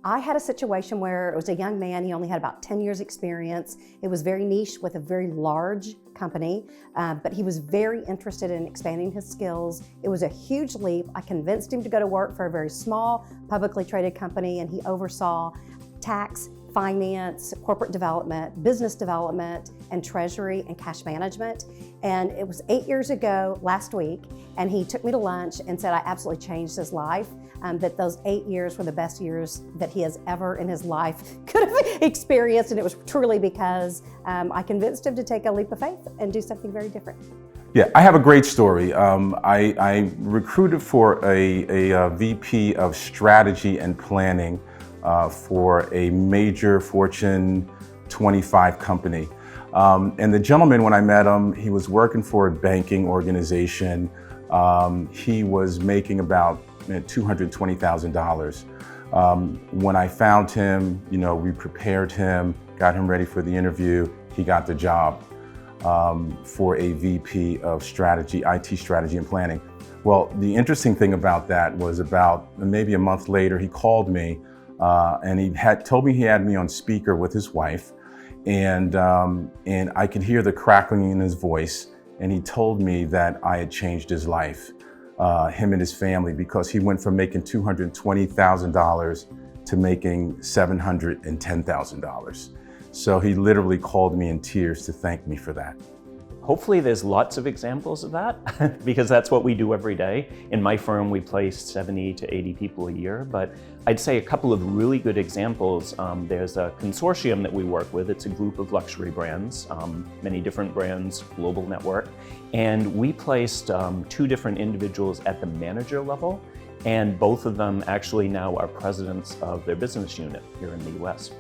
I had a situation where it was a young man, he only had about 10 years experience. It was very niche with a very large company, but he was very interested in expanding his skills. It was a huge leap. I convinced him to go to work for a very small, publicly traded company, and he oversaw tax, finance, corporate development, business development, and treasury and cash management. And it was 8 years ago last week, and he took me to lunch and said I absolutely changed his life, that those 8 years were the best years that he has ever in his life could have experienced, and it was truly because I convinced him to take a leap of faith and do something very different. Yeah, I have a great story. I recruited for a VP of strategy and planning for a major Fortune 25 company. And the gentleman, when I met him, he was working for a banking organization. He was making about $220,000. When I found him, we prepared him, got him ready for the interview. He got the job for a VP of strategy, IT strategy and planning. Well, the interesting thing about that was about maybe a month later, he called me and he had told me he had me on speaker with his wife, and I could hear the crackling in his voice, and he told me that I had changed his life, him and his family, because he went from making $220,000 to making $710,000. So he literally called me in tears to thank me for that. Hopefully there's lots of examples of that because that's what we do every day. In my firm, we place 70 to 80 people a year, but I'd say a couple of really good examples. There's a consortium that we work with. It's a group of luxury brands, many different brands, global network. And we placed 2 different individuals at the manager level, and both of them actually now are presidents of their business unit here in the US.